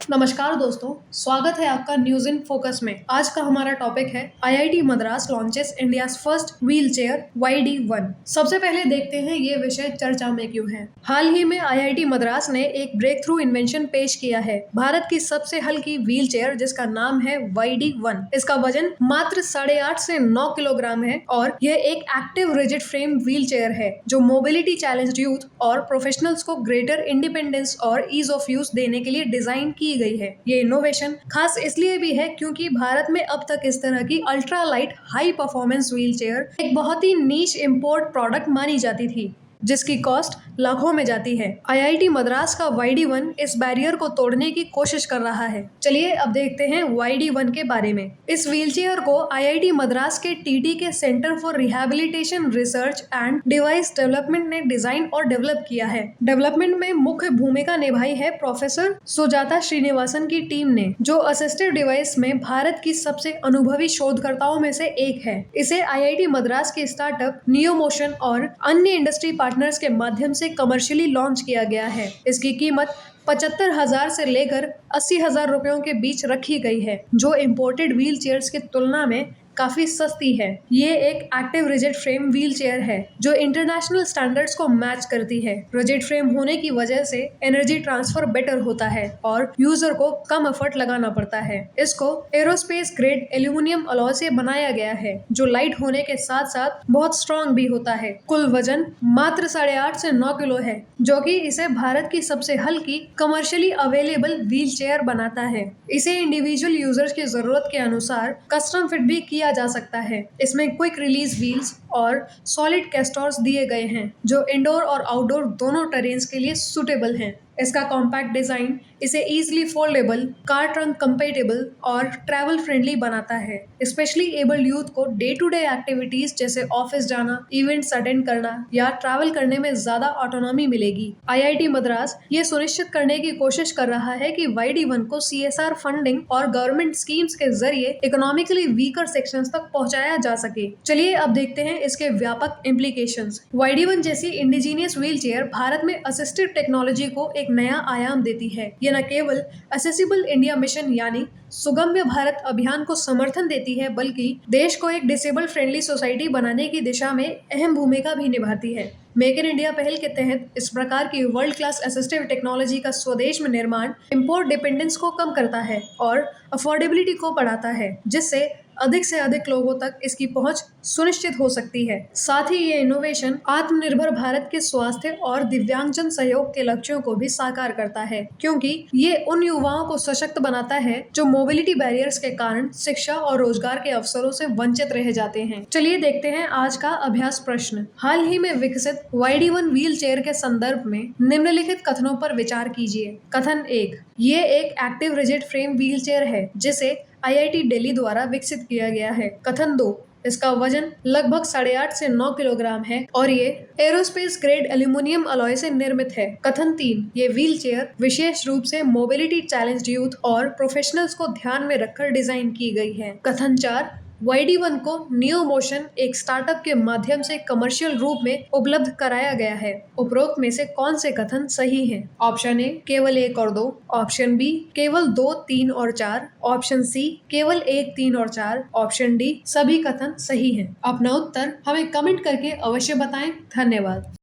नमस्कार दोस्तों, स्वागत है आपका न्यूज इन फोकस में। आज का हमारा टॉपिक है IIT Madras launches India's first wheel chair YD1। सबसे पहले देखते हैं ये विषय चर्चा में क्यों है। हाल ही में आईआईटी मद्रास ने एक ब्रेक थ्रू इन्वेंशन पेश किया है, भारत की सबसे हल्की व्हील चेयर जिसका नाम है YD1। इसका वजन मात्र 8.5 से 9 किलोग्राम है और यह एक active rigid frame wheel chair है जो मोबिलिटी चैलेंज्ड यूथ और प्रोफेशनल्स को ग्रेटर इंडिपेंडेंस और ईज ऑफ यूज देने के लिए डिजाइन की गई है। ये इनोवेशन खास इसलिए भी है क्योंकि भारत में अब तक इस तरह की ultra light high performance wheel chair एक बहुत ही नीश इंपोर्ट प्रोडक्ट मानी जाती थी जिसकी कॉस्ट लाखों में जाती है। आईआईटी मद्रास का YD1 इस बैरियर को तोड़ने की कोशिश कर रहा है। चलिए अब देखते हैं YD1 के बारे में। इस व्हीलचेयर को आईआईटी मद्रास के TT के centre for rehabilitation research and device development ने डिजाइन और डेवलप किया है। डेवलपमेंट में मुख्य भूमिका निभाई है प्रोफेसर सुजाता श्रीनिवासन की टीम ने, जो असिस्टिव डिवाइस में भारत की सबसे अनुभवी शोधकर्ताओं में से एक है। इसे आईआईटी मद्रास के स्टार्टअप नियोमोशन और अन्य इंडस्ट्री पार्टनर्स के माध्यम से कमर्शियली लॉन्च किया गया है। इसकी कीमत 75,000 से लेकर 80,000 रुपयों के बीच रखी गई है, जो इम्पोर्टेड व्हील चेयर्स की तुलना में काफी सस्ती है। ये एक active rigid frame wheel chair है जो इंटरनेशनल स्टैंडर्ड्स को मैच करती है। रिजिड फ्रेम होने की वजह से एनर्जी ट्रांसफर बेटर होता है और यूजर को कम एफर्ट लगाना पड़ता है। इसको एरोस्पेस ग्रेड एल्यूमिनियम अलॉय से बनाया गया है जो लाइट होने के साथ साथ बहुत स्ट्रॉन्ग भी होता है। कुल वजन मात्र 8.5 से 9 किलो है, जो कि इसे भारत की सबसे हल्की कमर्शियली अवेलेबल व्हील चेयर बनाता है। इसे इंडिविजुअल यूजर्स की जरूरत के अनुसार कस्टम फिट भी किया जा सकता है। इसमें क्विक रिलीज व्हील्स और सॉलिड कैस्टर्स दिए गए हैं जो इंडोर और आउटडोर दोनों टेरेन्स के लिए सुटेबल हैं। इसका कॉम्पैक्ट डिजाइन इसे easily foldable, car trunk compatible और ट्रैवल फ्रेंडली बनाता है। स्पेशली एबल्ड यूथ को डे टू डे एक्टिविटीज जैसे ऑफिस जाना, इवेंट्स अटेंड करना या ट्रैवल करने में ज्यादा ऑटोनॉमी मिलेगी। आईआईटी मद्रास ये सुनिश्चित करने की कोशिश कर रहा है कि YD1 को CSR फंडिंग और गवर्नमेंट स्कीम्स के जरिए इकोनॉमिकली वीकर सेक्शंस तक पहुंचाया जा सके। चलिए अब देखते हैं इसके व्यापक इम्प्लीकेशंस। YD1 जैसी इंडिजीनियस व्हील चेयर भारत में असिस्टिव टेक्नोलॉजी को एक नया आयाम देती है। ये न केवल एक्सेसिबल इंडिया मिशन यानी सुगम्य भारत अभियान को समर्थन देती है, बल्कि देश को एक डिसेबल फ्रेंडली सोसाइटी बनाने की दिशा में अहम भूमिका भी निभाती है। मेक इन इंडिया पहल के तहत इस प्रकार की वर्ल्ड क्लास असिस्टिव टेक्नोलॉजी का स्वदेश में निर्माण इंपोर्ट डिपेंडेंस को कम करता है और अफोर्डेबिलिटी को बढ़ाता है, जिससे अधिक से अधिक लोगों तक इसकी पहुंच सुनिश्चित हो सकती है। साथ ही ये इनोवेशन आत्मनिर्भर भारत के स्वास्थ्य और दिव्यांगजन सहयोग के लक्ष्यों को भी साकार करता है, क्योंकि ये उन युवाओं को सशक्त बनाता है जो मोबिलिटी बैरियर्स के कारण शिक्षा और रोजगार के अवसरों से वंचित रह जाते हैं। चलिए देखते हैं आज का अभ्यास प्रश्न। हाल ही में विकसित YD1 व्हील चेयर के संदर्भ में निम्नलिखित कथनों पर विचार कीजिए। कथन 1, ये एक active rigid frame wheel chair है जिसे आईआईटी दिल्ली द्वारा विकसित किया गया है। कथन 2, इसका वजन लगभग 8.5 से 9 किलोग्राम है और ये एरोस्पेस ग्रेड एल्यूमिनियम अलॉय से निर्मित है। कथन 3, ये व्हील चेयर विशेष रूप से मोबिलिटी चैलेंज्ड यूथ और प्रोफेशनल्स को ध्यान में रखकर डिजाइन की गई है। कथन 4, YD1 को नियोमोशन एक स्टार्टअप के माध्यम से कमर्शियल रूप में उपलब्ध कराया गया है। उपरोक्त में से कौन से कथन सही हैं? ऑप्शन ए केवल 1 और 2, ऑप्शन बी केवल 2, 3 और 4, ऑप्शन सी केवल 1, 3 और 4, ऑप्शन डी सभी कथन सही हैं। अपना उत्तर हमें कमेंट करके अवश्य बताएं। धन्यवाद।